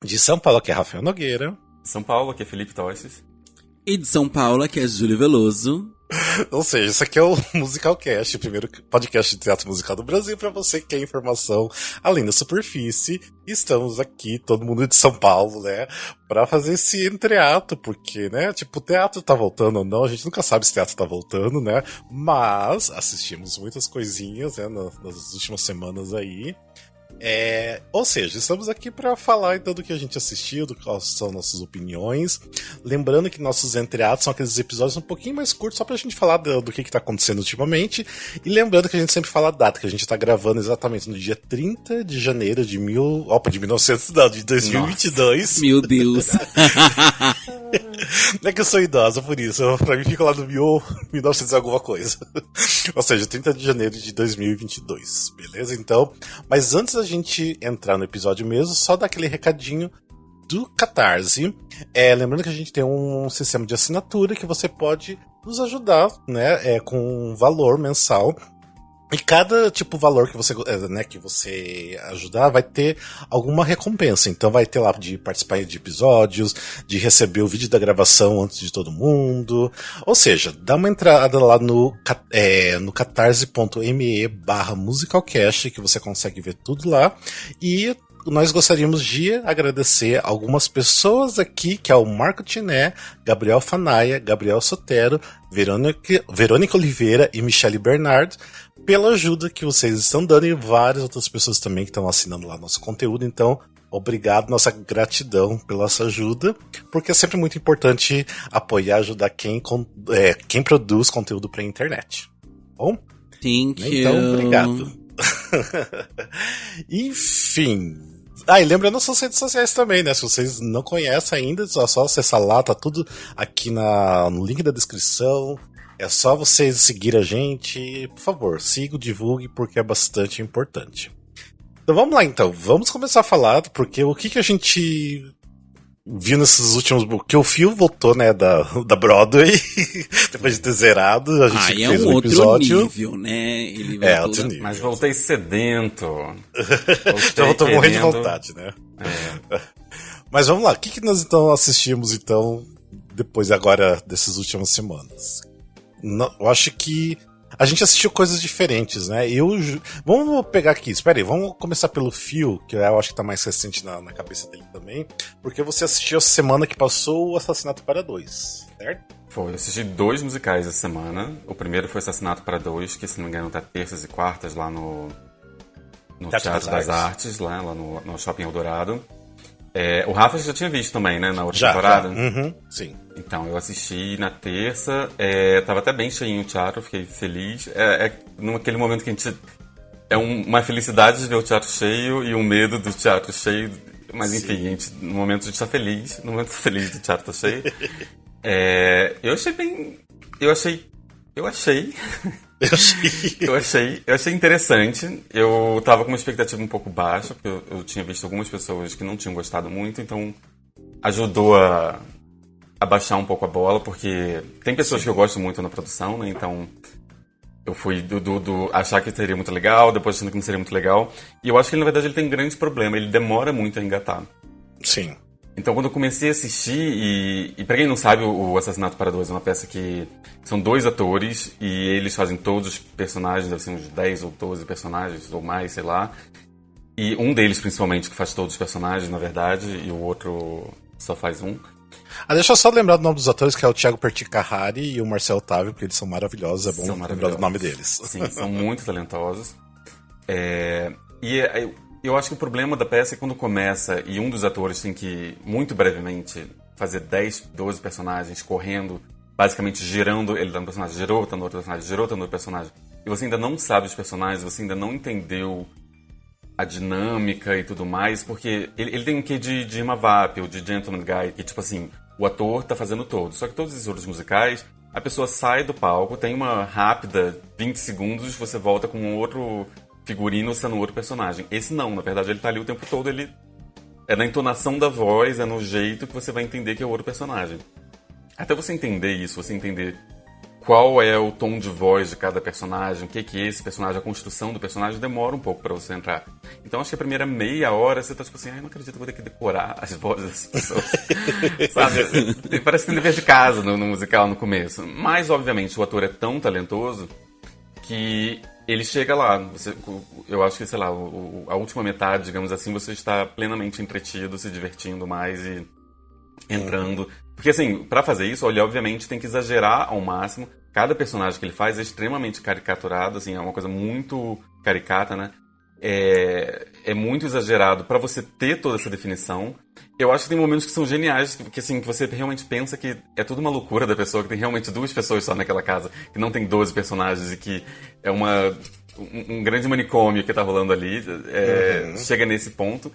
De São Paulo, que é Rafael Nogueira. São Paulo, aqui é Felipe Tostes. E de São Paulo, que é Júlio Veloso. Ou seja, isso aqui é o Musicalcast, o primeiro podcast de teatro musical do Brasil, pra você que quer informação além da superfície. Estamos aqui, todo mundo de São Paulo, né, pra fazer esse entreato, porque, né, tipo, o teatro tá voltando ou não, a gente nunca sabe se o teatro tá voltando, né, mas assistimos muitas coisinhas, né, nas últimas semanas aí. Ou seja, estamos aqui para falar então do que a gente assistiu, do quais são nossas opiniões. Lembrando que nossos entreatos são aqueles episódios um pouquinho mais curtos, só pra gente falar do que tá acontecendo ultimamente. E lembrando que a gente sempre fala a data, que a gente tá gravando exatamente no dia 30 de janeiro de 1900, não, de 2022. Nossa, meu Deus. Não é que eu sou idosa por isso, pra mim fica lá no 1900 alguma coisa. Ou seja, 30 de janeiro de 2022, beleza? Então, mas antes da gente entrar no episódio mesmo, só dar aquele recadinho do Catarse. Lembrando que a gente tem um sistema de assinatura que você pode nos ajudar, né, com um valor mensal. E cada tipo de valor que você ajudar vai ter alguma recompensa. Então vai ter lá de participar de episódios, de receber o vídeo da gravação antes de todo mundo. Ou seja, dá uma entrada lá no catarse.me/musicalcast que você consegue ver tudo lá. E nós gostaríamos de agradecer algumas pessoas aqui, que é o Marco Tiné, Gabriel Fanaia, Gabriel Sotero, Verônica Oliveira e Michele Bernard, pela ajuda que vocês estão dando, e várias outras pessoas também que estão assinando lá nosso conteúdo. Então, obrigado, nossa gratidão pela essa ajuda, porque é sempre muito importante apoiar, ajudar quem produz conteúdo para a internet. Bom? Thank you. Então, obrigado. Enfim. E lembrando nossas redes sociais também, né? Se vocês não conhecem ainda, é só acessar lá, tá tudo aqui no link da descrição. É só vocês seguir a gente. Por favor, siga, divulgue, porque é bastante importante. Então vamos lá, então. Vamos começar a falar, porque o que a gente viu nesses últimos... Porque o Phil voltou, né, da Broadway, depois de ter zerado. A gente fez um episódio. Outro nível, né? Ele voltou outro nível. Mas voltei sedento. Já voltou morrendo de vontade, né? Mas vamos lá. O que nós então assistimos, então, depois agora dessas últimas semanas? Eu acho que a gente assistiu coisas diferentes, né? Vamos pegar aqui, espera aí, vamos começar pelo Phil, que eu acho que tá mais recente na cabeça dele também, porque você assistiu a semana que passou o Assassinato para Dois, certo? Foi, eu assisti 2 musicais essa semana. O primeiro foi Assassinato para Dois, que se não me engano tá terças e quartas lá no Teatro das Artes, lá no Shopping Eldorado. O Rafa já tinha visto também, né, na outra temporada. Uhum, sim. Então, eu assisti na terça, tava até bem cheinho o teatro, fiquei feliz. Naquele momento que a gente... uma felicidade de ver o teatro cheio e um medo do teatro cheio. Mas enfim, no momento a gente tá feliz, no momento feliz do teatro tá cheio. Eu achei bem... Eu achei interessante. Eu tava com uma expectativa um pouco baixa, porque eu tinha visto algumas pessoas que não tinham gostado muito, então ajudou a baixar um pouco a bola, porque tem pessoas que eu gosto muito na produção, né? Então eu fui do achar que seria muito legal, depois achando que não seria muito legal. E eu acho que na verdade ele tem um grande problema, ele demora muito a engatar. Sim. Então, quando eu comecei a assistir, e pra quem não sabe, o Assassinato para Dois é uma peça que são 2 atores, e eles fazem todos os personagens, deve ser uns 10 ou 12 personagens, ou mais, sei lá. E um deles, principalmente, que faz todos os personagens, na verdade, e o outro só faz um. Deixa eu só lembrar do nome dos atores, que é o Thiago Perticahari e o Marcel Otávio, porque eles são maravilhosos, é bom lembrar do nome deles. Sim, são muito talentosos. Eu acho que o problema da peça é quando começa e um dos atores tem que, muito brevemente, fazer 10, 12 personagens correndo, basicamente girando, ele tá no personagem, girou, tá no outro personagem, girou, tá no outro personagem. E você ainda não sabe os personagens, você ainda não entendeu a dinâmica e tudo mais, porque ele tem um quê de Emma Vap, ou de Gentleman Guy, que tipo assim, o ator tá fazendo todo. Só que todos esses outros musicais, a pessoa sai do palco, tem uma rápida 20 segundos, você volta com um outro figurino sendo outro personagem. Esse não, na verdade ele tá ali o tempo todo, ele é na entonação da voz, é no jeito que você vai entender que é outro personagem. Até você entender isso, você entender qual é o tom de voz de cada personagem, o que é esse personagem, a construção do personagem, demora um pouco pra você entrar. Então acho que a primeira meia hora você tá tipo assim, ai, não acredito que vou ter que decorar as vozes das pessoas. Sabe? Parece que tem dever de casa no musical no começo. Mas, obviamente, o ator é tão talentoso que ele chega lá. Eu acho que, sei lá, a última metade, digamos assim, você está plenamente entretido, se divertindo mais e entrando. Porque, assim, pra fazer isso, ele obviamente tem que exagerar ao máximo. Cada personagem que ele faz é extremamente caricaturado, assim, é uma coisa muito caricata, né? É muito exagerado pra você ter toda essa definição. Eu acho que tem momentos que são geniais, que você realmente pensa que é tudo uma loucura da pessoa, que tem realmente 2 pessoas só naquela casa, que não tem 12 personagens e que é um grande manicômio que tá rolando ali. Chega nesse ponto.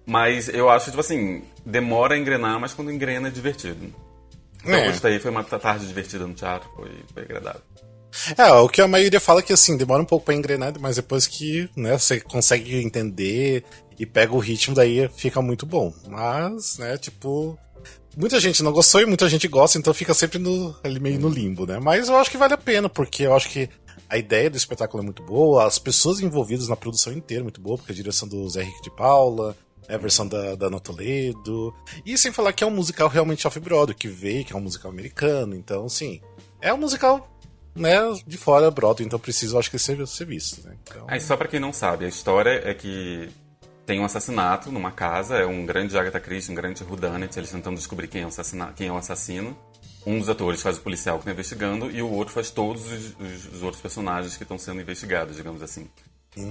Mas eu acho, tipo assim, demora a engrenar, mas quando engrena é divertido. Então eu gostei, foi uma tarde divertida no teatro, foi agradável. O que a maioria fala é que, assim, demora um pouco pra engrenar, mas depois que, né, você consegue entender e pega o ritmo, daí fica muito bom. Mas, né, tipo, muita gente não gostou e muita gente gosta, então fica sempre ali meio no limbo, né? Mas eu acho que vale a pena, porque eu acho que a ideia do espetáculo é muito boa, as pessoas envolvidas na produção inteira é muito boa, porque a direção do Zé Henrique de Paula, a versão da Ana Toledo, e sem falar que é um musical realmente off-Broadway, que veio, que é um musical americano, então, assim, é um musical, né, de fora Broadway, então precisa, eu acho que ser visto, né? Então... Aí, só pra quem não sabe, a história é que tem um assassinato numa casa, é um grande Agatha Christie, um grande whodunit, eles tentando descobrir quem é o assassino. Um dos atores faz o policial que está investigando e o outro faz todos os outros personagens que estão sendo investigados, digamos assim.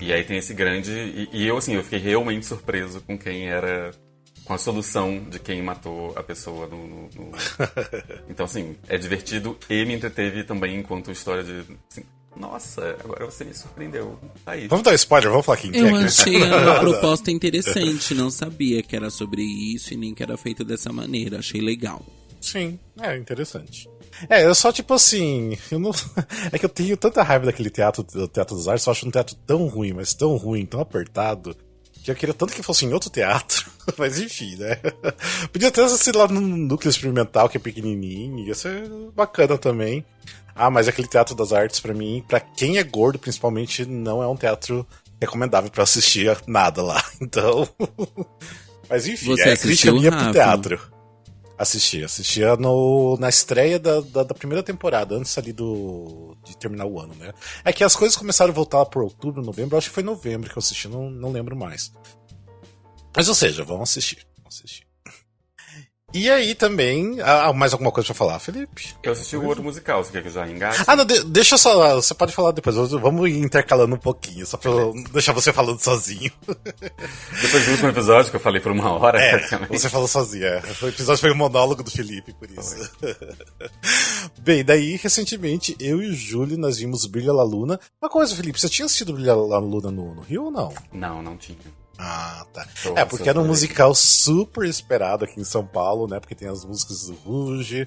E aí tem esse grande... E eu, assim, eu fiquei realmente surpreso com quem era... Com a solução de quem matou a pessoa Então, assim, é divertido e me entreteve também enquanto história de... Assim, nossa, agora você me surpreendeu. Tá aí. Vamos dar spoiler, vamos falar quem Eu é. achei a proposta interessante, não sabia que era sobre isso e nem que era feito dessa maneira, achei legal. Sim, interessante. Eu só, tipo assim, eu não... é que eu tenho tanta raiva daquele teatro, do Teatro dos Artes, eu acho um teatro tão ruim, mas tão ruim, tão apertado, que eu queria tanto que fosse em outro teatro, mas enfim, né? Podia ter sido lá no Núcleo Experimental, que é pequenininho, ia ser bacana também. Mas aquele Teatro das Artes, pra mim, pra quem é gordo, principalmente, não é um teatro recomendável pra assistir nada lá, então... Mas enfim, Você crítica minha pro Rafa? teatro. Assistia na estreia da primeira temporada, antes ali de terminar o ano, né? É que as coisas começaram a voltar por outubro, novembro, acho que foi novembro que eu assisti, não lembro mais. Mas, ou seja, vamos assistir. E aí também, mais alguma coisa pra falar, Felipe? Eu assisti o outro musical, você quer que eu já engate? Não, deixa só, você pode falar depois, vamos intercalando um pouquinho, só pra eu deixar você falando sozinho. Depois do último episódio que eu falei por 1 hora, você falou sozinho, O episódio foi um monólogo do Felipe, por isso. Bem, daí, recentemente, eu e o Júlio, nós vimos Brilha La Luna. Uma coisa, Felipe, você tinha assistido Brilha La Luna no Rio ou não? Não tinha. Tá. Porque era um musical super esperado aqui em São Paulo, né? Porque tem as músicas do Ruge,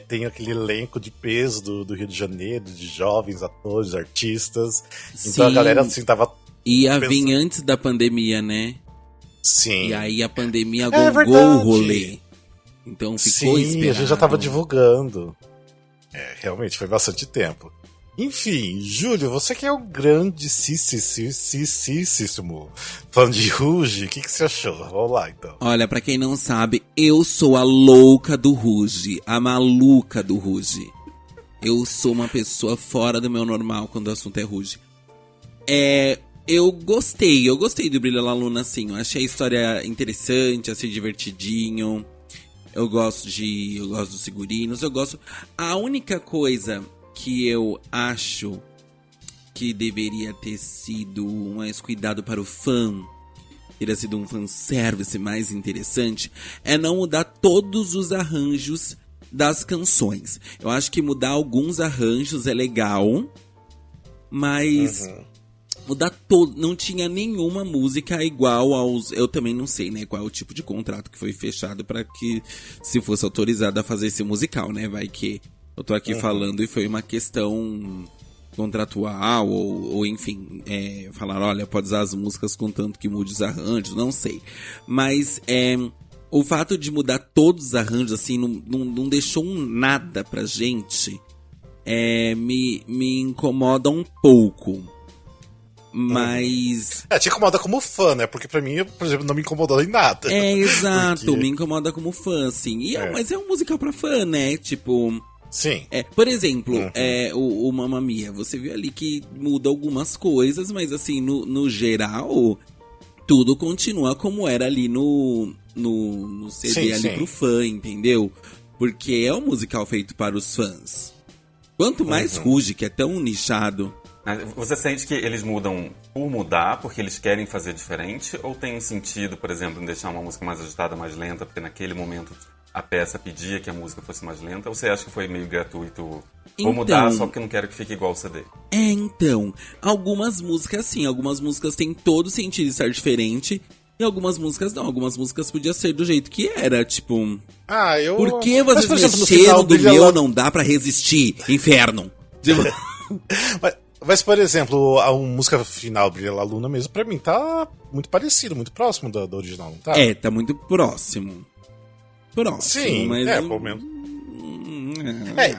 tem aquele elenco de peso do Rio de Janeiro, de jovens atores, artistas. Então a galera, assim, tava... Ia vir antes da pandemia, né? Sim. E aí a pandemia gongou o rolê. Então ficou esperado. A gente já tava divulgando. Realmente, foi bastante tempo. Enfim, Júlio, você que é o grandíssimo fã de Ruge, o que você achou? Vamos lá, então. Olha, pra quem não sabe, eu sou a louca do Ruge, a maluca do Ruge. Eu sou uma pessoa fora do meu normal quando o assunto é Ruge. Eu gostei do Brilha La Luna, assim. Eu achei a história interessante, achei divertidinho. Eu gosto dos figurinos, A única coisa que eu acho que deveria ter sido mais cuidado para o fã, teria sido um fanservice mais interessante, é não mudar todos os arranjos das canções. Eu acho que mudar alguns arranjos é legal, mas mudar todo. Não tinha nenhuma música igual aos... Eu também não sei, né, qual é o tipo de contrato que foi fechado para que se fosse autorizado a fazer esse musical, né? Vai que eu tô aqui falando e foi uma questão contratual ou enfim, falar, olha, pode usar as músicas contanto que mude os arranjos, não sei. Mas o fato de mudar todos os arranjos, assim, não deixou nada pra gente me incomoda um pouco. Mas... te incomoda como fã, né? Porque pra mim, por exemplo, não me incomodou em nada. Exato, Porque... me incomoda como fã, assim. Mas é um musical pra fã, né? Tipo... Sim. Por exemplo, o Mamma Mia, você viu ali que muda algumas coisas, mas assim, no geral, tudo continua como era ali no CD ali pro fã, entendeu? Porque é um musical feito para os fãs. Quanto mais Rouge, que é tão nichado... Você sente que eles mudam por mudar, porque eles querem fazer diferente? Ou tem sentido, por exemplo, em deixar uma música mais agitada, mais lenta, porque naquele momento a peça pedia que a música fosse mais lenta? Ou você acha que foi meio gratuito? Vou mudar só porque não quero que fique igual o CD? Então, algumas músicas sim, algumas músicas têm todo sentido de estar diferente, e algumas músicas não, algumas músicas podia ser do jeito que era, tipo... Por que vocês mexeram do meu não dá pra resistir, inferno? Tipo... Mas, por exemplo, a música final, Brilha La Luna mesmo, pra mim tá muito parecido, muito próximo da original, não tá? Tá muito próximo. Sim, mas... pelo menos.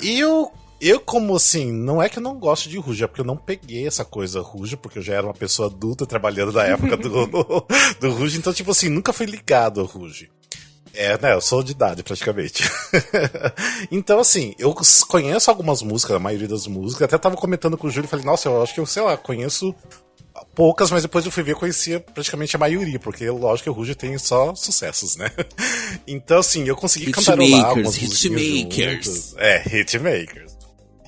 E eu como assim, não é que eu não gosto de Rouge, é porque eu não peguei essa coisa Rouge, porque eu já era uma pessoa adulta trabalhando na época do Rouge, então, tipo assim, nunca fui ligado ao Rouge. Né, eu sou de idade, praticamente. Então, assim, eu conheço algumas músicas, a maioria das músicas, até tava comentando com o Júlio, falei, nossa, eu acho que eu, sei lá, conheço poucas, mas depois eu fui ver, conhecia praticamente a maioria, porque lógico que o Rouge tem só sucessos, né? Então, assim, eu consegui cantarolar algumas Hitmakers. Hitmakers.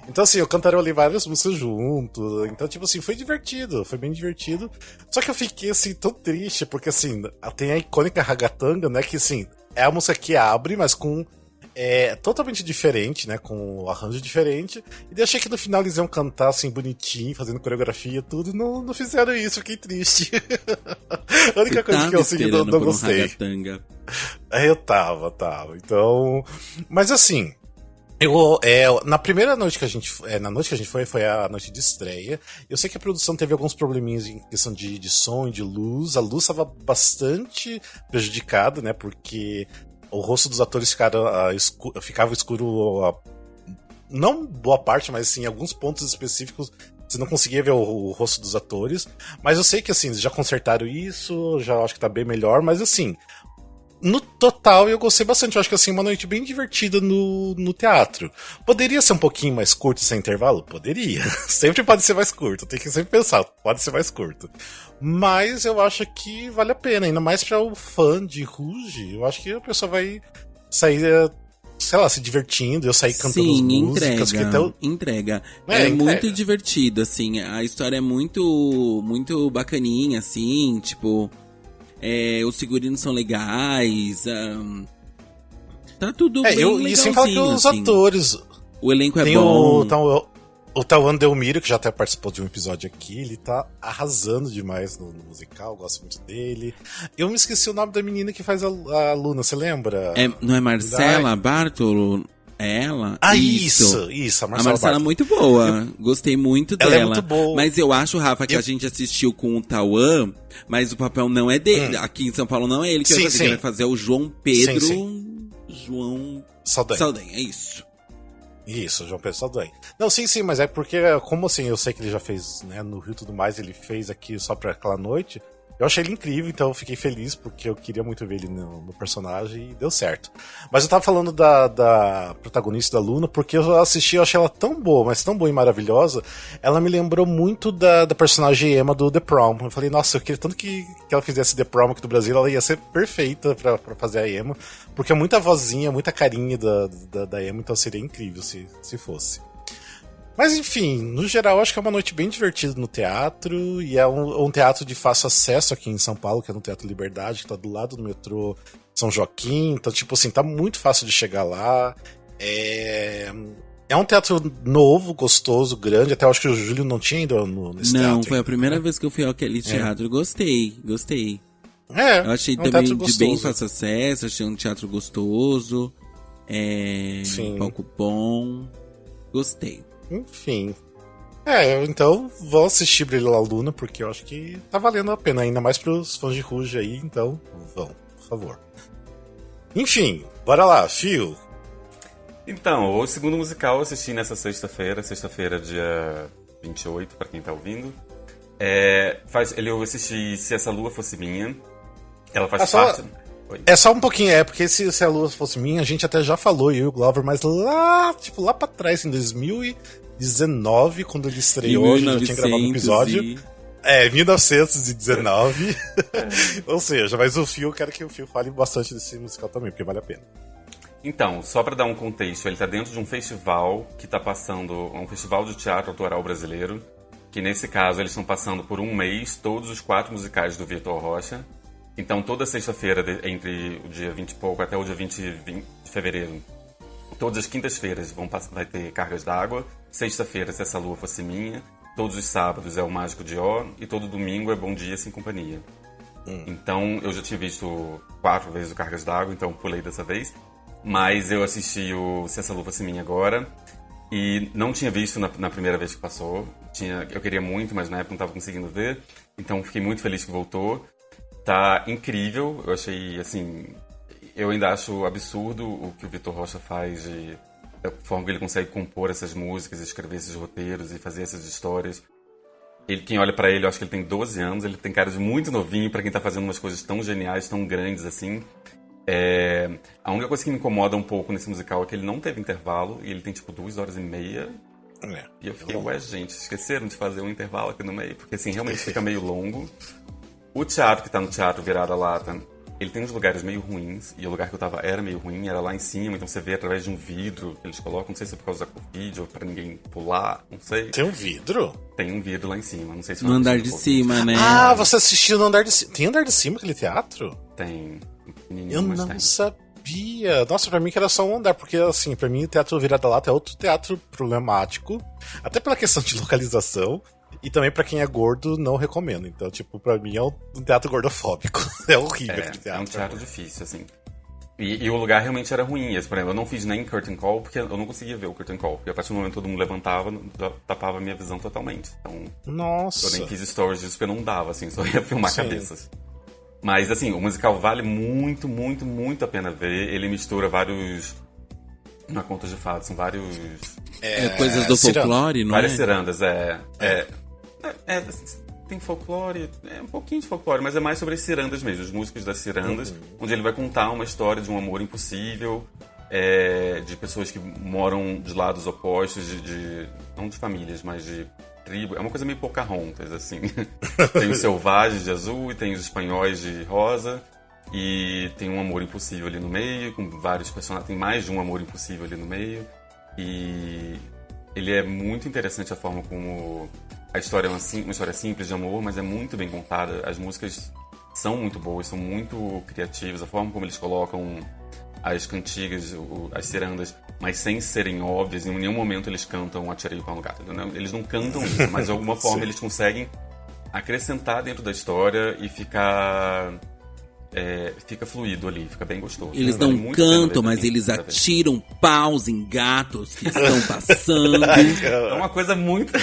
Então, assim, eu cantarolei várias músicas junto. Então, tipo assim, foi divertido. Foi bem divertido. Só que eu fiquei, assim, tão triste, porque, assim, tem a icônica Ragatanga, né? Que, assim, é a música que abre, mas com... totalmente diferente, né? Com o arranjo diferente. E daí achei que no final eles iam cantar, assim, bonitinho, fazendo coreografia e tudo. E não fizeram isso, fiquei triste. A única coisa que eu, assim, não gostei. Eu tava. Então... Mas, assim... na primeira noite que a gente na noite que a gente foi a noite de estreia. Eu sei que a produção teve alguns probleminhas em questão de som e de luz. A luz estava bastante prejudicada, né? Porque o rosto dos atores ficava escuro, não boa parte, mas assim, em alguns pontos específicos você não conseguia ver o rosto dos atores. Mas eu sei que assim, já consertaram isso, já acho que tá bem melhor, mas assim, no total, eu gostei bastante. Eu acho que assim, uma noite bem divertida no teatro. Poderia ser um pouquinho mais curto sem intervalo? Poderia. Sempre pode ser mais curto. Tem que sempre pensar, pode ser mais curto. Mas eu acho que vale a pena. Ainda mais para o fã de Rouge. Eu acho que a pessoa vai sair, sei lá, se divertindo. Eu sair cantando as músicas. Entrega. É muito divertido, assim. A história é muito, muito bacaninha, assim. Tipo... os figurinos são legais, tá tudo bem legalzinho. E sem falar que os atores... O elenco é bom. O Tauan Delmiro, que já até participou de um episódio aqui, ele tá arrasando demais no musical, gosto muito dele. Eu me esqueci o nome da menina que faz a Luna, você lembra? Não é Marcela Bartolo? Ela? Isso, a Marcela é muito boa. Gostei muito dela. Ela é muito boa. Mas eu acho, Rafa, que a gente assistiu com o Tauan, mas o papel não é dele. Aqui em São Paulo não é ele que vai fazer. Quem vai fazer é o João Pedro... João Saldanha, é isso. Isso, João Pedro Saldanha. Não, sim, mas é porque, como assim, eu sei que ele já fez, né, no Rio e tudo mais, ele fez aqui só pra aquela noite. Eu achei ele incrível, então eu fiquei feliz, porque eu queria muito ver ele no personagem e deu certo. Mas eu tava falando da protagonista da Luna, porque eu assisti, eu achei ela tão boa, mas tão boa e maravilhosa. Ela me lembrou muito da personagem Emma do The Prom. Eu falei, nossa, eu queria tanto que ela fizesse The Prom aqui do Brasil, ela ia ser perfeita pra fazer a Emma, porque é muita vozinha, muita carinha da Emma, então seria incrível se fosse. Mas enfim, no geral, acho que é uma noite bem divertida no teatro, e é um teatro de fácil acesso aqui em São Paulo, que é no Teatro Liberdade, que tá do lado do metrô São Joaquim, então, tipo assim, tá muito fácil de chegar lá. É um teatro novo, gostoso, grande, até acho que o Júlio não tinha ido nesse teatro. Não, foi a primeira vez que eu fui àquele teatro, gostei. Eu achei um também de bem fácil acesso, achei um teatro gostoso, palco bom, gostei. Enfim. Então vou assistir Brilha La Luna, porque eu acho que tá valendo a pena, ainda mais pros fãs de Rouge aí, então vão, por favor. Enfim, bora lá, Fio. Então, o segundo musical eu assisti nessa sexta-feira, dia 28, pra quem tá ouvindo. Eu assisti Se Essa Lua Fosse Minha. Ela faz parte... É só um pouquinho, porque se a Lua Fosse Minha, a gente até já falou, eu e o Glover, mas lá pra trás, em 2019, quando ele estreou, a gente já tinha gravado um episódio. 1919. Ou seja, mas o Fio, eu quero que o Fio fale bastante desse musical também, porque vale a pena. Então, só pra dar um contexto, ele tá dentro de um festival que tá passando, um festival de teatro autoral brasileiro, que nesse caso eles estão passando por um mês todos os 4 musicais do Vitor Rocha. Então, toda sexta-feira, entre o dia 20 e pouco até o dia 20 de fevereiro, todas as quintas-feiras vai ter Cargas d'Água, sexta-feira, Se Essa Lua Fosse Minha, todos os sábados é o Mágico de Ó, e todo domingo é Bom Dia Sem Companhia. Então, eu já tinha visto 4 vezes o Cargas d'Água, então pulei dessa vez. Mas eu assisti o Se Essa Lua Fosse Minha agora, e não tinha visto na primeira vez que passou. Eu queria muito, mas na época não estava conseguindo ver, então fiquei muito feliz que voltou. Tá incrível, eu achei, assim... Eu ainda acho absurdo o que o Vitor Rocha faz, da forma que ele consegue compor essas músicas, escrever esses roteiros e fazer essas histórias. Quem olha pra ele, eu acho que ele tem 12 anos, ele tem cara de muito novinho pra quem tá fazendo umas coisas tão geniais, tão grandes assim. A única coisa que me incomoda um pouco nesse musical é que ele não teve intervalo, e ele tem tipo 2h30. E eu fiquei, gente, esqueceram de fazer um intervalo aqui no meio, porque assim, realmente fica meio longo. O teatro que tá no Teatro Virada Lata, ele tem uns lugares meio ruins, e o lugar que eu tava era meio ruim, era lá em cima, então você vê através de um vidro que eles colocam, não sei se é por causa da Covid ou pra ninguém pular, não sei. Tem um vidro? Tem um vidro lá em cima, não sei se... No andar de cima, né? Ah, você assistiu no andar de cima. Tem andar de cima aquele teatro? Tem. Eu não sabia. Nossa, pra mim que era só um andar, porque assim, pra mim o Teatro Virada Lata é outro teatro problemático, até pela questão de localização. E também pra quem é gordo, não recomendo. Então, tipo, pra mim é um teatro gordofóbico. É horrível aquele teatro. É um teatro difícil, assim. E o lugar realmente era ruim. Por exemplo, eu não fiz nem curtain call, porque eu não conseguia ver o curtain call. Porque a partir do momento que todo mundo levantava, já tapava a minha visão totalmente. Então, nossa. Eu nem fiz stories disso, porque não dava, assim. Só ia filmar cabeças. Mas, assim, o musical vale muito, muito, muito a pena ver. Ele mistura vários... Não é contos de fadas, são vários... coisas do folclore, não várias cirandas, tem folclore, um pouquinho de folclore, mas é mais sobre as cirandas mesmo, os músicos das cirandas, onde ele vai contar uma história de um amor impossível, de pessoas que moram de lados opostos, não de famílias, mas de tribo. É uma coisa meio Pocahontas, assim. Tem os selvagens de azul e tem os espanhóis de rosa, e tem um amor impossível ali no meio, com vários personagens, tem mais de um amor impossível ali no meio, e ele é muito interessante a forma como a história é uma história simples de amor, mas é muito bem contada. As músicas são muito boas, são muito criativas. A forma como eles colocam as cantigas, as cirandas, mas sem serem óbvias. Em nenhum momento eles cantam Atirei o Pau no Gato. Entendeu? Eles não cantam isso, mas de alguma forma eles conseguem acrescentar dentro da história e fica fluido ali, fica bem gostoso. Eles não cantam, mas eles atiram paus em gatos que estão passando. É uma coisa muito...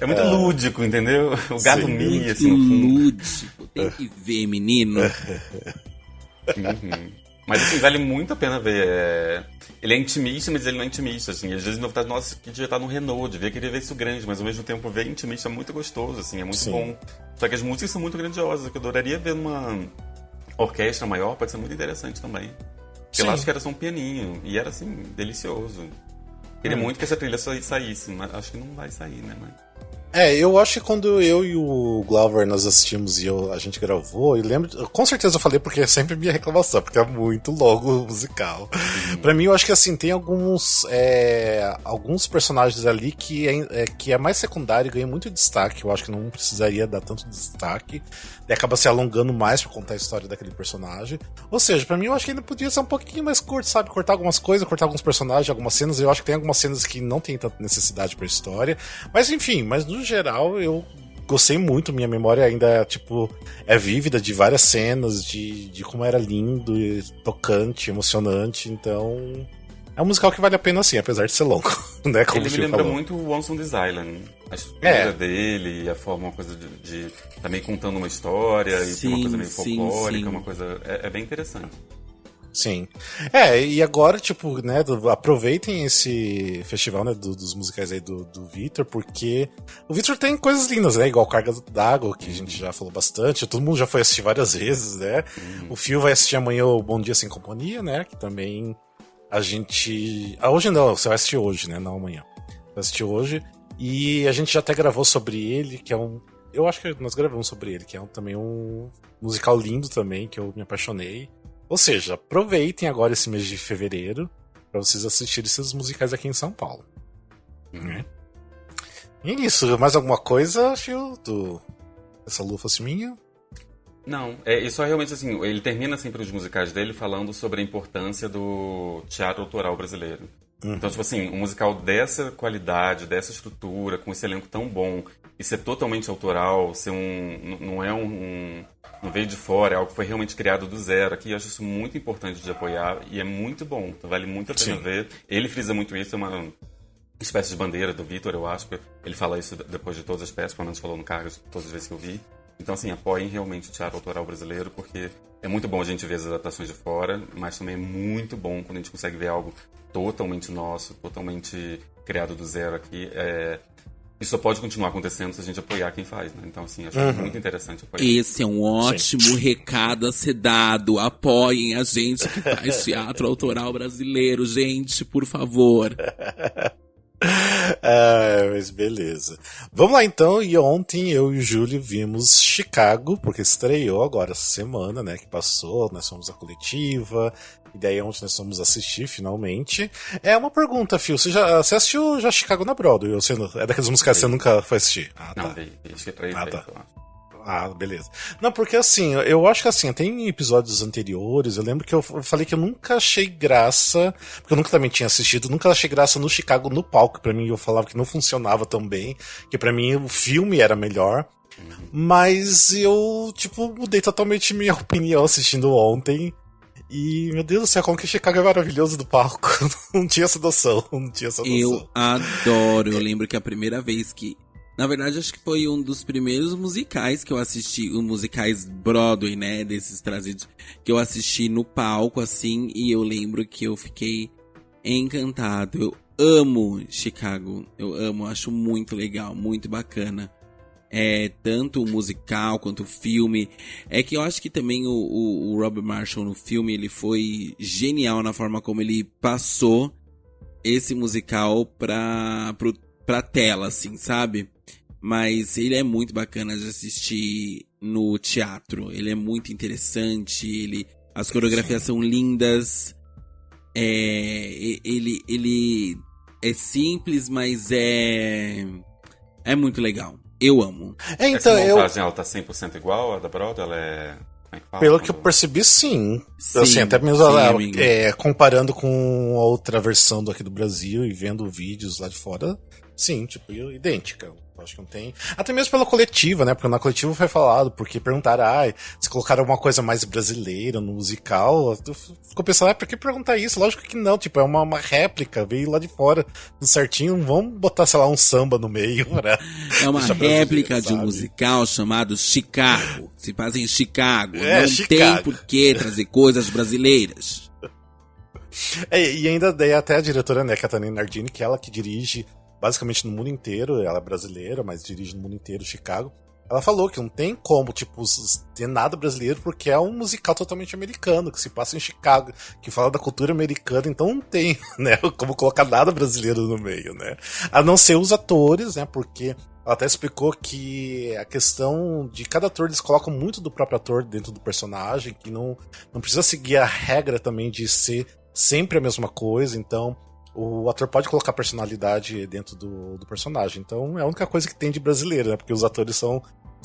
É muito lúdico, entendeu? O gato mia, assim, no fundo. Lúdico, tem que ver, menino. Mas, assim, vale muito a pena ver. Ele é intimista, mas ele não é intimista, assim. Às vezes me vontade, nossa, que devia estar no Renault, devia querer ver isso grande, mas ao mesmo tempo ver intimista é muito gostoso, assim, é muito bom. Só que as músicas são muito grandiosas, que eu adoraria ver numa orquestra maior, pode ser muito interessante também. Eu acho que era só um pianinho, e era, assim, delicioso. Queria muito que essa trilha saísse, mas acho que não vai sair, né, mas... Eu acho que quando eu e o Glover nós assistimos e a gente gravou, eu lembro, com certeza eu falei porque é sempre minha reclamação, porque é muito longo o musical. Pra mim, eu acho que assim, tem alguns personagens ali que é mais secundário e ganha muito destaque. Eu acho que não precisaria dar tanto destaque. E acaba se alongando mais pra contar a história daquele personagem. Ou seja, pra mim eu acho que ainda podia ser um pouquinho mais curto, sabe? Cortar algumas coisas, cortar alguns personagens, algumas cenas. Eu acho que tem algumas cenas que não tem tanta necessidade pra história. Mas enfim, no geral eu gostei muito. Minha memória ainda é vívida de várias cenas, de como era lindo, tocante, emocionante. Então é um musical que vale a pena assim, apesar de ser longo, né? Como ele me lembra muito o Once on This Island. A estrutura dele, a forma, uma coisa de também contando uma história, e tem uma coisa meio folclórica, uma coisa... É bem interessante. Sim. E agora, tipo, né, aproveitem esse festival, né, dos musicais aí do Vitor, porque o Vitor tem coisas lindas, né, igual Carga d'Água, que a gente já falou bastante, todo mundo já foi assistir várias vezes, né. O Fio vai assistir amanhã o Bom Dia Sem Companhia, né, que também a gente... hoje não, você vai assistir hoje, né, não amanhã. Vai assistir hoje, e a gente já até gravou sobre ele, que é um... Eu acho que nós gravamos sobre ele, que é também um musical lindo também, que eu me apaixonei. Ou seja, aproveitem agora esse mês de fevereiro para vocês assistirem esses musicais aqui em São Paulo. Né? E isso, mais alguma coisa, Phil? Essa lua fosse minha? Não, e só realmente assim, ele termina sempre os musicais dele falando sobre a importância do teatro autoral brasileiro. Então, tipo assim, um musical dessa qualidade, dessa estrutura, com esse elenco tão bom, e ser totalmente autoral, ser não veio de fora, é algo que foi realmente criado do zero aqui, eu acho isso muito importante de apoiar, e é muito bom, então vale muito a pena ver. Ele frisa muito isso, é uma espécie de bandeira do Vitor, eu acho, ele fala isso depois de todas as peças, pelo menos falou no Cargas todas as vezes que eu vi. Então, assim, apoiem realmente o teatro autoral brasileiro, porque é muito bom a gente ver as adaptações de fora, mas também é muito bom quando a gente consegue ver algo totalmente nosso, totalmente criado do zero aqui. Isso só pode continuar acontecendo se a gente apoiar quem faz, né? Então, assim, acho muito interessante apoiar. Esse é um ótimo recado a ser dado. Apoiem a gente que faz teatro autoral brasileiro, gente, por favor. Mas beleza. Vamos lá então, e ontem eu e o Júlio vimos Chicago, porque estreou agora essa semana, né, que passou, nós fomos a coletiva, e daí ontem nós fomos assistir finalmente. É uma pergunta, Phil, você assistiu já Chicago na Broadway? É daqueles musicais que você nunca foi assistir? Não, acho que é 3 vezes, eu acho. Beleza. Não, porque assim, eu acho que assim, tem episódios anteriores, eu lembro que eu falei que eu nunca achei graça, porque eu nunca também tinha assistido, nunca achei graça no Chicago no palco, pra mim eu falava que não funcionava tão bem, que pra mim o filme era melhor, mas eu, tipo, mudei totalmente minha opinião assistindo ontem, e, meu Deus do céu, como que Chicago é maravilhoso do palco, não tinha essa noção, Eu adoro, eu lembro que a primeira vez que... Na verdade, acho que foi um dos primeiros musicais que eu assisti, os musicais Broadway, né, desses trazidos, que eu assisti no palco, assim, e eu lembro que eu fiquei encantado. Eu amo Chicago, acho muito legal, muito bacana. Tanto o musical quanto o filme. É que eu acho que também o Robert Marshall no filme, ele foi genial na forma como ele passou esse musical pra tela, assim, sabe? Mas ele é muito bacana de assistir no teatro. Ele é muito interessante. As coreografias são lindas. Ele é simples, simples, mas é muito legal. Eu amo. Então, essa montagem, ela tá 100% igual a da Broadway? Ela é... Pelo que eu percebi, sim. Assim, até mesmo comparando com a outra versão daqui do Brasil e vendo vídeos lá de fora, sim, tipo, idêntica. Acho que não tem. Até mesmo pela coletiva, né? Porque na coletiva foi falado, porque perguntaram, se colocaram uma coisa mais brasileira no musical. Ficou pensando, por que perguntar isso? Lógico que não, tipo, é uma réplica, veio lá de fora, tudo certinho, não vamos botar, sei lá, um samba no meio, né? É uma réplica de um musical chamado Chicago. Se passa em Chicago. Não Chicago. Tem por que trazer coisas brasileiras. E ainda daí até a diretora, né, Catarina Nardini, que é ela que dirige basicamente no mundo inteiro, ela é brasileira, mas dirige no mundo inteiro Chicago. Ela falou que não tem como, tipo, ter nada brasileiro, porque é um musical totalmente americano, que se passa em Chicago, que fala da cultura americana, então não tem, né, como colocar nada brasileiro no meio, né. A não ser os atores, né, porque ela até explicou que a questão de cada ator, eles colocam muito do próprio ator dentro do personagem, que não precisa seguir a regra também de ser sempre a mesma coisa, então o ator pode colocar personalidade dentro do personagem. Então é a única coisa que tem de brasileiro, né? Porque os atores são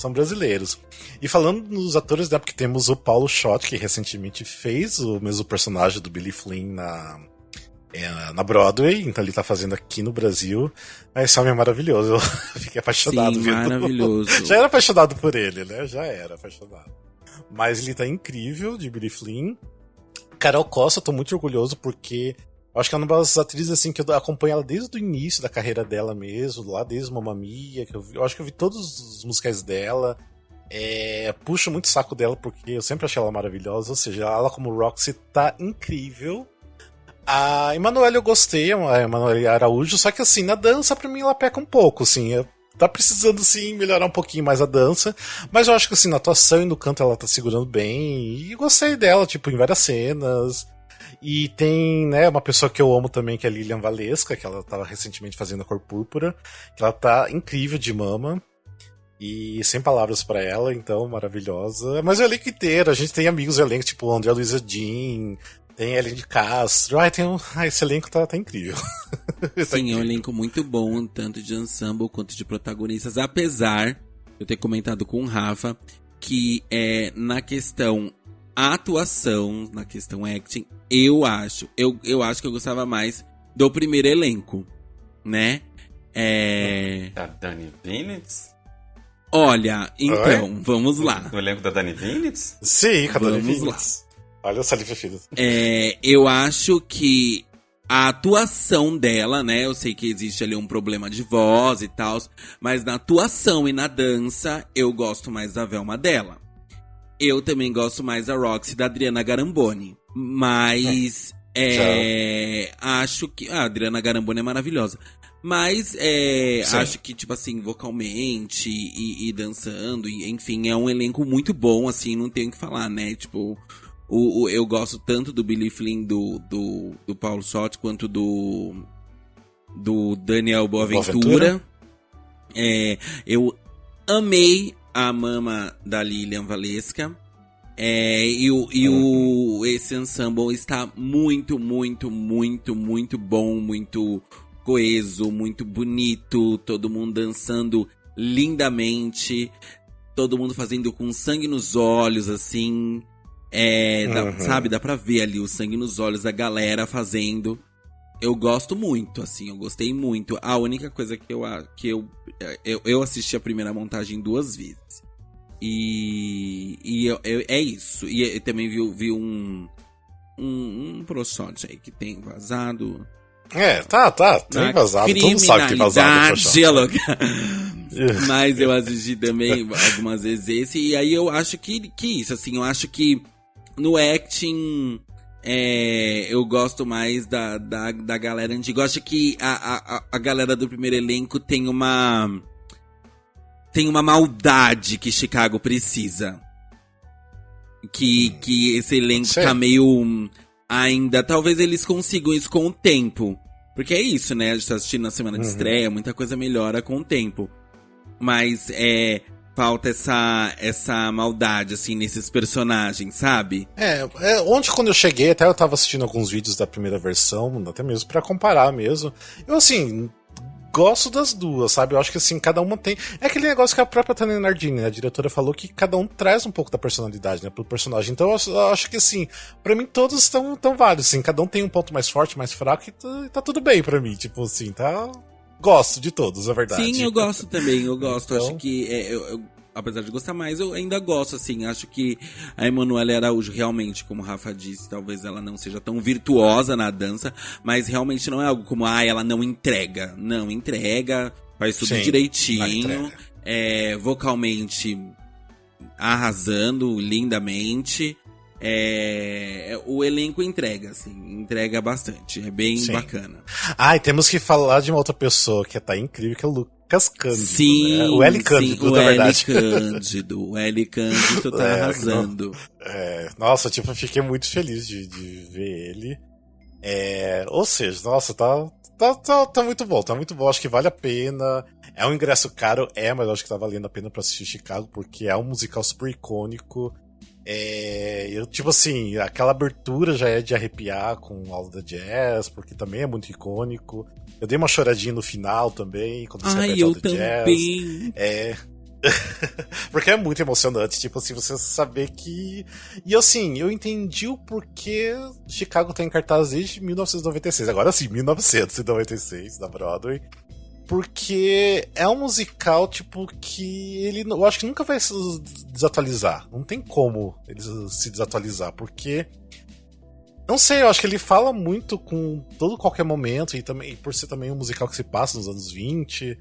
brasileiros. E falando nos atores, né? Porque temos o Paulo Schott, que recentemente fez o mesmo personagem do Billy Flynn na Broadway. Então ele tá fazendo aqui no Brasil. Esse homem é maravilhoso. Eu fiquei apaixonado. Sim, maravilhoso. Já era apaixonado por ele, né? Já era apaixonado. Mas ele tá incrível, de Billy Flynn. Carol Costa, eu tô muito orgulhoso porque acho que é uma das atrizes assim, que eu acompanho ela desde o início da carreira dela mesmo, lá desde Mamma Mia, que eu acho que eu vi todos os musicais dela. Puxo muito o saco dela porque eu sempre achei ela maravilhosa, ou seja, ela como Roxy tá incrível. A Emanuele eu gostei, a Emanuele Araújo, só que assim, na dança pra mim ela peca um pouco, assim, tá precisando sim melhorar um pouquinho mais a dança, mas eu acho que assim, na atuação e no canto ela tá segurando bem, e gostei dela, tipo, em várias cenas. E tem, né, uma pessoa que eu amo também, que é a Lilian Valesca, que ela tava recentemente fazendo a Cor Púrpura, que ela tá incrível de mama. E sem palavras pra ela, então, maravilhosa. Mas o elenco inteiro, a gente tem amigos do elenco, tipo André Luiza Jean, tem Ellen de Castro. Esse elenco tá incrível. Sim, é um elenco muito bom, tanto de ensemble quanto de protagonistas. Apesar de eu ter comentado com o Rafa que na questão atuação, na questão acting, eu acho que eu gostava mais do primeiro elenco, né? Da Dani Vinitz? Olha, então, vamos lá. Do elenco da Dani Vinitz? Sim, com a Dani Vamos lá. Vinitz. Olha essa Saliva Filho. Eu acho que a atuação dela, né? Eu sei que existe ali um problema de voz e tal, mas na atuação e na dança, eu gosto mais da Velma dela. Eu também gosto mais da Roxy da Adriana Garamboni. Mas acho que a Adriana Garamboni é maravilhosa. Mas acho que, tipo assim, vocalmente e dançando, e, enfim, é um elenco muito bom, assim, não tenho o que falar, né? Tipo, eu gosto tanto do Billy Flynn, do Paulo Sotti, quanto do Daniel Boaventura. Eu amei a mama da Lilian Valesca. Esse ensemble está muito, muito, muito, muito bom, muito coeso, muito bonito, todo mundo dançando lindamente, todo mundo fazendo com sangue nos olhos, assim, sabe, dá pra ver ali o sangue nos olhos da galera fazendo. Eu gosto muito, assim, eu gostei muito. A única coisa que eu assisti a primeira montagem 2 vezes. É isso. E eu também vi um ProShot aí que tem vazado. Tem vazado. Todo mundo sabe que tem vazado. Mas eu assisti também algumas vezes esse. E aí eu acho que isso, assim, eu acho que no acting eu gosto mais da galera antiga. Eu acho que a galera do primeiro elenco tem uma maldade que Chicago precisa. Que esse elenco tá meio... ainda, talvez eles consigam isso com o tempo. Porque é isso, né? A gente tá assistindo na semana de estreia, muita coisa melhora com o tempo. Mas falta essa maldade, assim, nesses personagens, sabe? Ontem quando eu cheguei, até eu tava assistindo alguns vídeos da primeira versão, até mesmo pra comparar mesmo. Eu, assim, gosto das duas, sabe? Eu acho que assim, cada uma tem... É aquele negócio que a própria Tânia Nardini, né, a diretora, falou que cada um traz um pouco da personalidade, né, pro personagem. Então eu acho que assim, pra mim todos estão tão válidos, assim, cada um tem um ponto mais forte, mais fraco e tá tudo bem pra mim, tipo assim, tá... Gosto de todos, é verdade. Sim, eu gosto também, eu gosto. Então... Acho que, apesar de gostar mais, eu ainda gosto, assim. Acho que a Emanuele Araújo, realmente, como o Rafa disse, talvez ela não seja tão virtuosa na dança, mas realmente não é algo como, ela não entrega. Não, entrega, faz tudo direitinho, vocalmente arrasando, lindamente. O elenco entrega, assim, entrega bastante, é bem bacana. E temos que falar de uma outra pessoa que tá incrível, que é o Lucas Cândido. Sim, né? O L Cândido, na verdade. O L Cândido tá arrasando. Nossa, tipo, eu fiquei muito feliz de ver ele. Ou seja, nossa, tá muito bom, tá muito bom, acho que vale a pena. É um ingresso caro, mas eu acho que tá valendo a pena pra assistir Chicago, porque é um musical super icônico. Tipo assim, aquela abertura já é de arrepiar com Aula da Jazz, porque também é muito icônico. Eu dei uma choradinha no final também, quando você aperta Aula da Jazz. Porque é muito emocionante, tipo assim, você saber que... E assim, eu entendi o porquê Chicago tá em cartaz desde 1996. Agora sim, 1996, da Broadway. Porque é um musical, tipo, que eu acho que nunca vai se desatualizar. Não tem como ele se desatualizar, porque... Não sei, eu acho que ele fala muito com qualquer momento, e também por ser também um musical que se passa nos anos 20.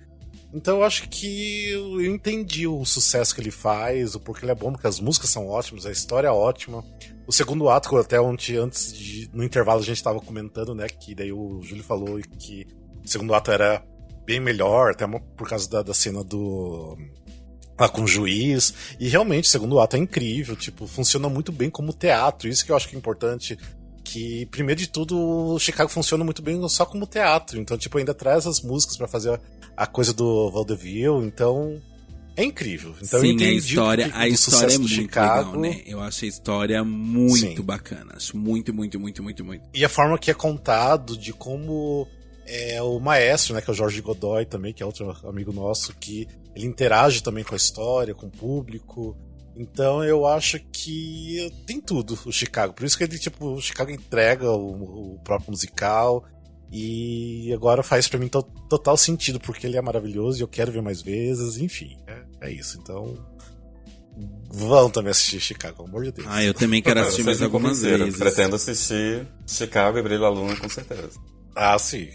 Então eu acho que eu entendi o sucesso que ele faz, o porquê ele é bom, porque as músicas são ótimas, a história é ótima. O segundo ato, até ontem, no intervalo a gente tava comentando, né, que daí o Júlio falou que o segundo ato era bem melhor, até por causa da cena lá com o juiz, e realmente o segundo ato é incrível, tipo, funciona muito bem como teatro, isso que eu acho que é importante, que primeiro de tudo o Chicago funciona muito bem só como teatro, então tipo, ainda traz as músicas pra fazer a coisa do vaudeville, então é incrível. Então sim, eu entendi a história é muito Chicago. legal, né? Eu acho a história muito Sim. bacana, acho muito. E a forma que é contado, de como o maestro, né, que é o Jorge Godoy também, que é outro amigo nosso, que ele interage também com a história, com o público. Então eu acho que tem tudo o Chicago. Por isso que ele, tipo, o Chicago entrega o próprio musical. E agora faz pra mim total sentido, porque ele é maravilhoso e eu quero ver mais vezes. Enfim, é isso. Então, vão também assistir Chicago, pelo amor de Deus. Eu também quero assistir mais algumas vezes. Pretendo assistir Chicago e Brilho da Luna, com certeza. Sim,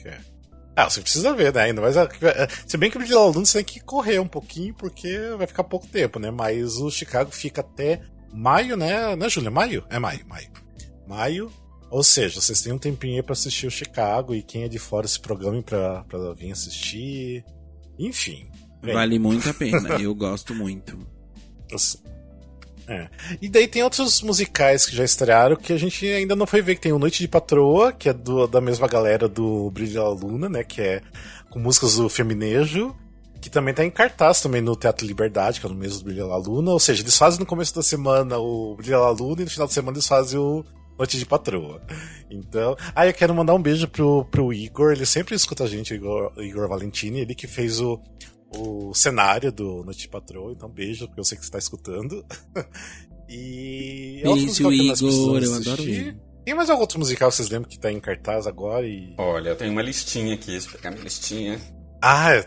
você precisa ver, né? Ainda mais. Se bem que o Brilho da Luna você tem que correr um pouquinho, porque vai ficar pouco tempo, né? Mas o Chicago fica até maio, né, Júlia? Maio? É maio. Maio. Ou seja, vocês têm um tempinho aí pra assistir o Chicago, e quem é de fora se programe pra vir assistir. Enfim. Vale muito a pena, eu gosto muito. E daí tem outros musicais que já estrearam que a gente ainda não foi ver, que tem o Noite de Patroa, que é da mesma galera do Brilho da Luna, né, que é com músicas do Feminejo, que também tá em cartaz também no Teatro Liberdade, que é no mês do Brilho da Luna, ou seja, eles fazem no começo da semana o Brilho da Luna e no final de semana eles fazem o Noite de Patroa. Então, eu quero mandar um beijo pro Igor, ele sempre escuta a gente, Igor Valentini, ele que fez o cenário do Noite de Patroa, então beijo, porque eu sei que você tá escutando. E beijo, Igor, eu adoro ele. Tem mais algum outro musical que vocês lembram que tá em cartaz agora? Olha, eu tenho uma listinha aqui, deixa eu pegar minha listinha.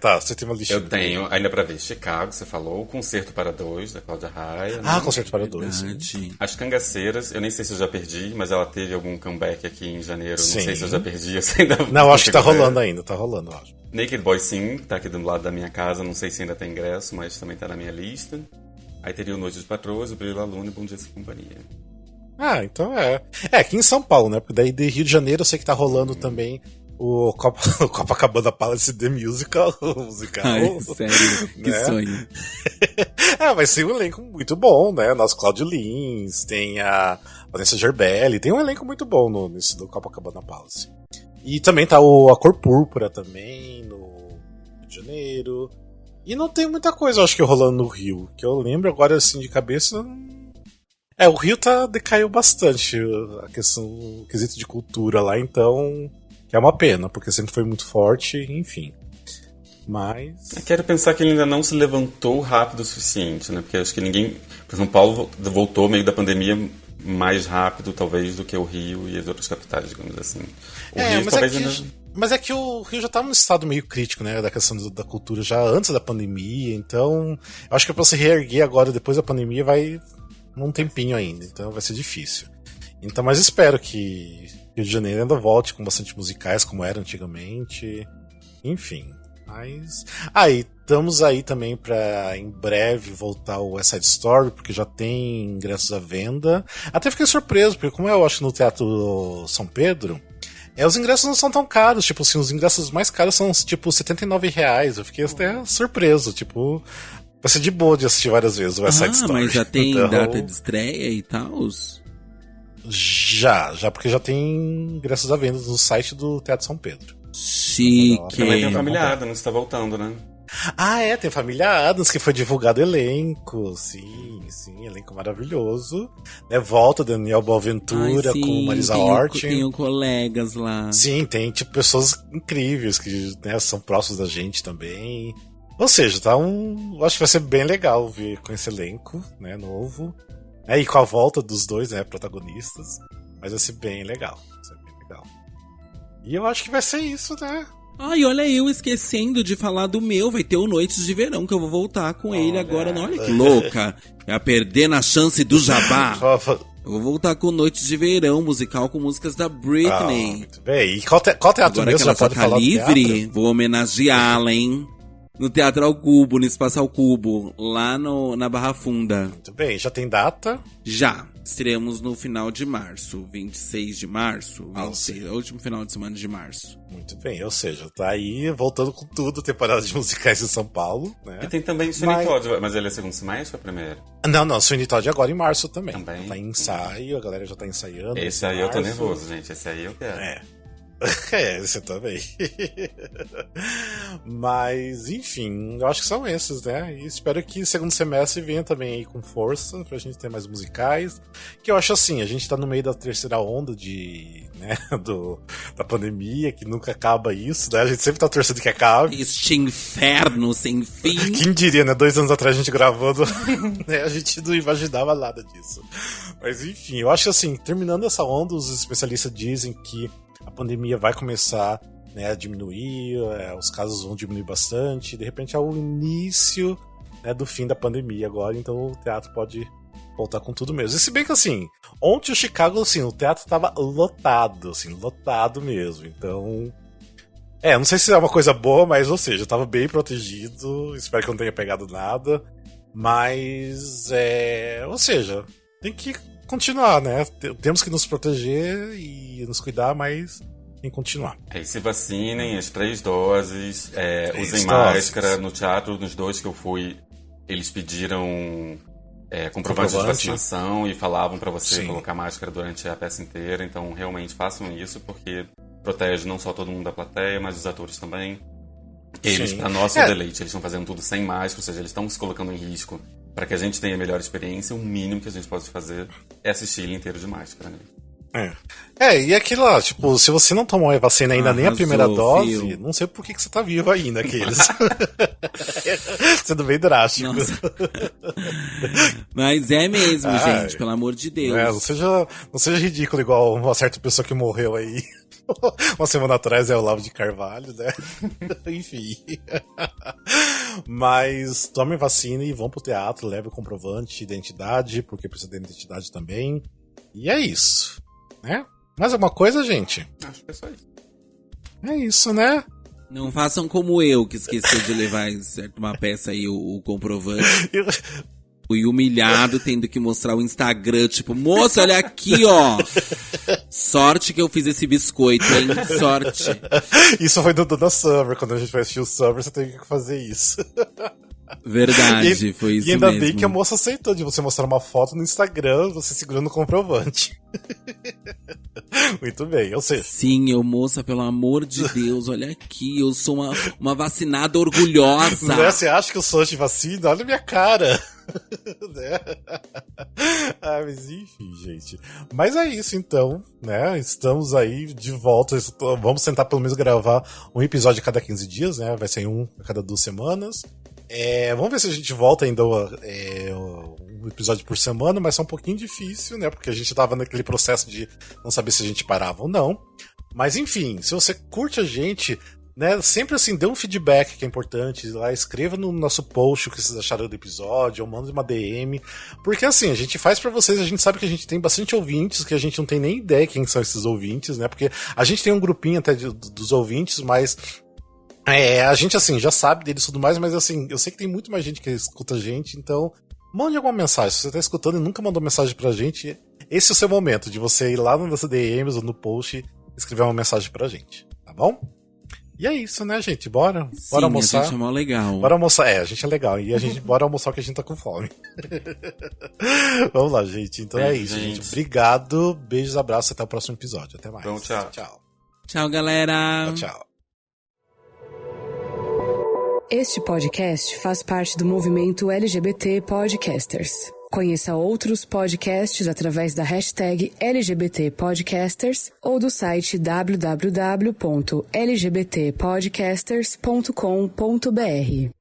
Tá, você tem uma listinha. Eu tenho, ainda pra ver, Chicago, você falou, o Concerto para Dois, da Cláudia Raia. Concerto para Dois. As Cangaceiras, eu nem sei se eu já perdi, mas ela teve algum comeback aqui em janeiro, Sim. Não sei se eu já perdi. Ainda não, acho que tá rolando ainda, eu acho. Naked Boy Sim, tá aqui do lado da minha casa, não sei se ainda tem ingresso, mas também tá na minha lista. Aí teria o Noite de Patroas, o Brilho da Luna e Bom Dia Sem Companhia. Então aqui em São Paulo, né? Porque daí de Rio de Janeiro eu sei que tá rolando também o Copacabana Palace The Musical, o musical. Ai, sério, que né? sonho. Vai ser um elenco muito bom, né? Nosso Cláudio Lins, tem a Vanessa Gerbelli, tem um elenco muito bom nesse do Copacabana Palace. E também tá a Cor Púrpura também, no Rio de Janeiro. E não tem muita coisa, eu acho que rolando no Rio, que eu lembro agora assim de cabeça. O Rio decaiu bastante a questão, o quesito de cultura lá, então que é uma pena, porque sempre foi muito forte, enfim. Mas... Eu quero pensar que ele ainda não se levantou rápido o suficiente, né? Porque acho que ninguém... São Paulo voltou meio da pandemia mais rápido, talvez, do que o Rio e as outras capitais, digamos assim. O Rio, talvez mas é que o Rio já tá num estado meio crítico, né? Da questão da cultura já antes da pandemia, então... Eu acho que pra se reerguer agora, depois da pandemia, vai um tempinho ainda, então vai ser difícil. Então, mas espero que Rio de Janeiro ainda volte com bastante musicais, como era antigamente. Enfim. Mas... estamos aí também pra em breve voltar o West Side Story, porque já tem ingressos à venda. Até fiquei surpreso, porque como eu acho no Teatro São Pedro, os ingressos não são tão caros. Tipo assim, os ingressos mais caros são tipo R$79. Eu fiquei até surpreso, tipo... Vai ser de boa de assistir várias vezes o West Side Story. Mas já tem data de estreia e tal? Já, porque já tem ingressos à venda no site do Teatro São Pedro. Chique. Também tem a Família Adams, tá voltando, né? Tem a Família Adams, que foi divulgado elenco. Sim, elenco maravilhoso. Volta Daniel Boaventura com Marisa Hort. Tem colegas lá. Sim, tem tipo pessoas incríveis que são próximos da gente também. Ou seja, acho que vai ser bem legal ver com esse elenco, né, novo. E com a volta dos dois, né, protagonistas. Mas vai ser bem legal. E eu acho que vai ser isso, né? Olha eu esquecendo de falar do meu. Vai ter o Noites de Verão, que eu vou voltar com ele agora. Olha que louca. É perder na chance do jabá. Eu vou voltar com Noites de Verão, musical com músicas da Britney. Muito bem. E qual teatro agora mesmo? Que ela já pode tá falar livre, vou homenageá-la, hein? No Teatro ao Cubo, no Espaço ao Cubo, lá na Barra Funda. Muito bem, já tem data? Já. Estreamos no final de março, 26 de março, 26, último final de semana de março. Muito bem, ou seja, tá aí voltando com tudo, temporada de musicais em São Paulo, né? E tem também Sweeney Todd, mas ele é segundo semestre ou é primeiro? Não, Sweeney Todd agora em março também. Também. Tá em ensaio, a galera já tá ensaiando. Esse aí eu tô nervoso, gente, esse aí eu quero. Você também. Mas, enfim, eu acho que são esses, né? E espero que segundo semestre venha também aí com força pra gente ter mais musicais. Que eu acho assim, a gente tá no meio da terceira onda né, da pandemia, que nunca acaba isso, né? A gente sempre tá torcendo que acabe. Este inferno sem fim. Quem diria, né? 2 anos atrás a gente gravando, né? A gente não imaginava nada disso. Mas enfim, eu acho assim, terminando essa onda, os especialistas dizem que a pandemia vai começar, né, a diminuir, os casos vão diminuir bastante, de repente é o início, né, do fim da pandemia agora, então o teatro pode voltar com tudo mesmo. E se bem que assim, ontem o Chicago, assim, o teatro tava lotado, assim, lotado mesmo, então... não sei se é uma coisa boa, mas, ou seja, eu tava bem protegido, espero que eu não tenha pegado nada, mas, ou seja, tem que continuar, né? Temos que nos proteger e nos cuidar, mas tem que continuar. E se vacinem, as 3 doses, usem máscara. No teatro, nos 2 que eu fui, eles pediram comprovante de vacinação e falavam pra você colocar máscara durante a peça inteira, então realmente façam isso, porque protege não só todo mundo da plateia, mas os atores também. Eles, para nosso deleite, eles estão fazendo tudo sem máscara, ou seja, eles estão se colocando em risco para que a gente tenha a melhor experiência. O mínimo que a gente pode fazer é assistir ele inteiro de máscara, né? E aquilo lá, tipo, se você não tomou a vacina ainda nem a primeira dose, não sei por que você tá vivo ainda, aqueles. Sendo bem drástico. Mas é mesmo, gente, pelo amor de Deus. Não seja ridículo igual uma certa pessoa que morreu aí uma semana atrás, é o Olavo de Carvalho, né? Enfim. Mas tomem vacina e vão pro teatro, leve o comprovante de identidade, porque precisa de identidade também. E é isso, né? Mais alguma coisa, gente? Acho que é só isso. É isso, né? Não façam como eu, que esqueceu de levar em uma peça aí o comprovante. Fui humilhado tendo que mostrar o Instagram, tipo, moça, olha aqui, ó. Sorte que eu fiz esse biscoito, hein? Sorte. Isso foi do Dona Summer, quando a gente vai assistir o Summer, você teve que fazer isso. Verdade, foi isso mesmo. E ainda bem que a moça aceitou de você mostrar uma foto no Instagram, você segurando o comprovante. Muito bem, eu sei. Sim, moça, pelo amor de Deus, olha aqui, eu sou uma vacinada orgulhosa. Né? Você acha que eu sou anti-vacina? Olha a minha cara. Né? Mas enfim, gente. Mas é isso então, né? Estamos aí de volta. Vamos tentar pelo menos gravar um episódio a cada 15 dias, né? Vai ser um a cada 2 semanas. Vamos ver se a gente volta ainda um episódio por semana, mas é um pouquinho difícil, né? Porque a gente tava naquele processo de não saber se a gente parava ou não. Mas enfim, se você curte a gente, né, sempre assim, dê um feedback que é importante, lá escreva no nosso post o que vocês acharam do episódio, ou manda uma DM, porque assim, a gente faz pra vocês, a gente sabe que a gente tem bastante ouvintes, que a gente não tem nem ideia quem são esses ouvintes, né, porque a gente tem um grupinho até dos ouvintes, mas a gente assim, já sabe deles e tudo mais, mas assim, eu sei que tem muito mais gente que escuta a gente, então mande alguma mensagem, se você tá escutando e nunca mandou mensagem pra gente, esse é o seu momento, de você ir lá nas DMs ou no post e escrever uma mensagem pra gente, tá bom? E é isso, né, gente? Bora almoçar. A gente é mó legal. Bora almoçar. A gente é legal. E a gente bora almoçar que a gente tá com fome. Vamos lá, gente. Então é isso, gente. Obrigado. Beijos, abraços. Até o próximo episódio. Até mais. Bom, tchau. Tchau. Tchau, galera. Tchau. Este podcast faz parte do movimento LGBT Podcasters. Conheça outros podcasts através da hashtag LGBT Podcasters ou do site www.lgbtpodcasters.com.br.